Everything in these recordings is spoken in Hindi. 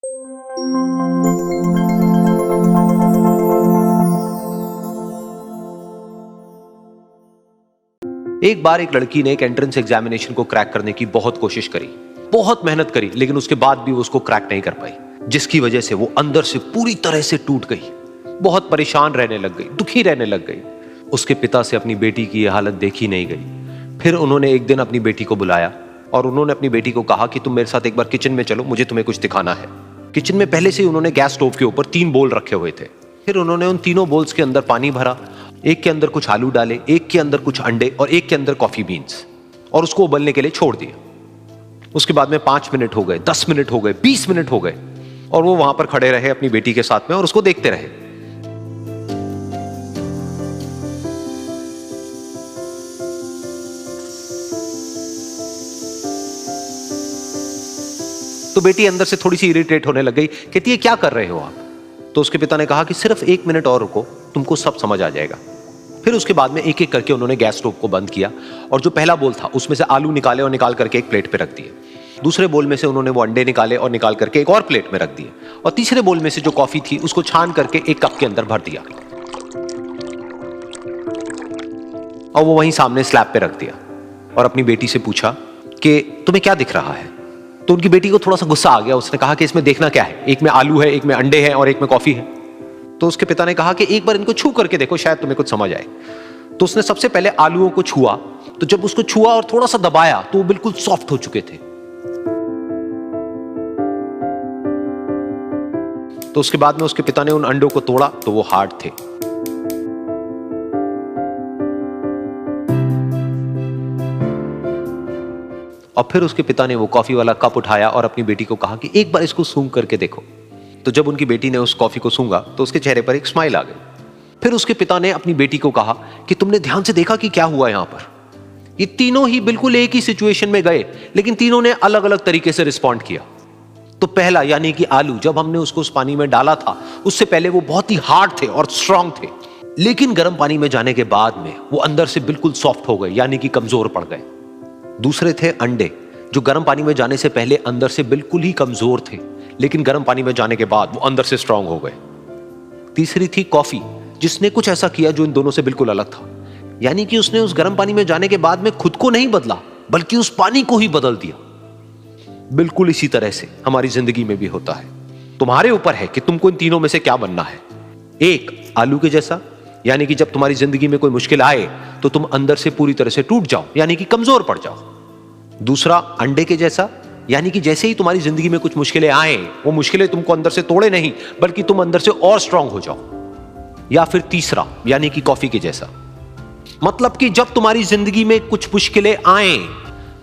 एक बार एक लड़की ने एक एंट्रेंस एग्जामिनेशन को क्रैक करने की बहुत कोशिश करी, बहुत मेहनत करी, लेकिन उसके बाद भी वो उसको क्रैक नहीं कर पाई, जिसकी वजह से वो अंदर से पूरी तरह से टूट गई, बहुत परेशान रहने लग गई, दुखी रहने लग गई। उसके पिता से अपनी बेटी की यह हालत देखी नहीं गई। फिर उन्होंने एक दिन अपनी बेटी को बुलाया और उन्होंने अपनी बेटी को कहा कि तुम मेरे साथ एक बार किचन में चलो, मुझे तुम्हें कुछ दिखाना है। किचन में पहले से ही उन्होंने गैस स्टोव के ऊपर 3 बोल रखे हुए थे। फिर उन्होंने उन तीनों बोल्स के अंदर पानी भरा, एक के अंदर कुछ आलू डाले, एक के अंदर कुछ अंडे और एक के अंदर कॉफी बीन्स, और उसको उबलने के लिए छोड़ दिया। उसके बाद में 5 मिनट हो गए, 10 मिनट हो गए, 20 मिनट हो गए, और वो वहां पर खड़े रहे अपनी बेटी के साथ में और उसको देखते रहे। तो बेटी अंदर से थोड़ी सी इरिटेट होने लग गई, कहती है क्या कर रहे हो आप? तो उसके पिता ने कहा कि सिर्फ 1 मिनट और रुको, तुमको सब समझ आ जाएगा। फिर उसके बाद में एक एक करके उन्होंने गैस स्टोव को बंद किया और जो पहला बोल था उसमें से आलू निकाले और निकाल करके एक प्लेट पे रख दिए। दूसरे बोल में से उन्होंने वो अंडे निकाले और निकाल करके एक और प्लेट में रख दिए, और तीसरे बोल में से जो कॉफी थी उसको छान करके एक कप के अंदर भर दिया और वो वहीं सामने स्लैब पे रख दिया और अपनी बेटी से पूछा कि तुम्हें क्या दिख रहा है? तो उनकी बेटी को थोड़ा सा गुस्सा आ गया। उसने कहा कि इसमें देखना क्या है, एक में आलू है, एक में अंडे हैं और एक में कॉफी है। तो उसके पिता ने कहा कि एक बार इनको छू करके देखो, शायद तुम्हें कुछ समझ आए। तो उसने सबसे पहले आलूओं को छुआ, तो जब उसको छुआ और थोड़ा सा दबाया तो वो बिल्कुल सॉफ्ट हो चुके थे। तो उसके बाद में उसके पिता ने उन अंडों को तोड़ा तो वो हार्ड थे। और फिर उसके पिता ने वो कॉफी वाला कप उठाया और अपनी बेटी को कहा कि एक बार इसको सूंघ करके देखो। तो जब उनकी बेटी ने उस कॉफी को सूंघा तो उसके चेहरे पर एक स्माइल आ गई। फिर उसके पिता ने अपनी बेटी को कहा कि तुमने ध्यान से देखा कि क्या हुआ यहां पर? ये तीनों ही बिल्कुल एक ही सिचुएशन में गए, लेकिन तीनों ने अलग अलग तरीके से रिस्पॉन्ड किया। तो पहला यानी कि आलू, जब हमने उसको उस पानी में डाला था उससे पहले वो बहुत ही हार्ड थे और स्ट्रांग थे, लेकिन गर्म पानी में जाने के बाद में वो अंदर से बिल्कुल सॉफ्ट हो गए, यानी कि कमजोर पड़ गए। दूसरे थे अंडे, जो गर्म पानी में जाने से पहले अंदर से बिल्कुल ही कमजोर थे, लेकिन गर्म पानी में जाने के बाद वो अंदर से स्ट्रांग हो गए। तीसरी थी कॉफी, जिसने कुछ ऐसा किया जो इन दोनों से बिल्कुल अलग था, यानी कि उसने उस गर्म पानी में जाने के बाद में खुद को नहीं बदला, बल्कि उस पानी को ही बदल दिया। बिल्कुल इसी तरह से हमारी जिंदगी में भी होता है। तुम्हारे ऊपर है कि तुमको इन तीनों में से क्या बनना है। एक, आलू के जैसा, यानी कि जब तुम्हारी जिंदगी में कोई मुश्किल आए तो तुम अंदर से पूरी तरह से टूट जाओ, यानी कि कमजोर पड़ जाओ। दूसरा, अंडे के जैसा, यानी कि जैसे ही तुम्हारी जिंदगी में कुछ मुश्किलें आए, वो मुश्किलें तुमको अंदर से तोड़े नहीं, बल्कि तुम अंदर से और स्ट्रांग हो जाओ। या फिर तीसरा, यानी कि कॉफी के जैसा, मतलब कि जब तुम्हारी जिंदगी में कुछ मुश्किलें आए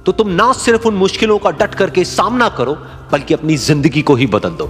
तो तुम ना सिर्फ उन मुश्किलों का डट करके सामना करो, बल्कि अपनी जिंदगी को ही बदल दो।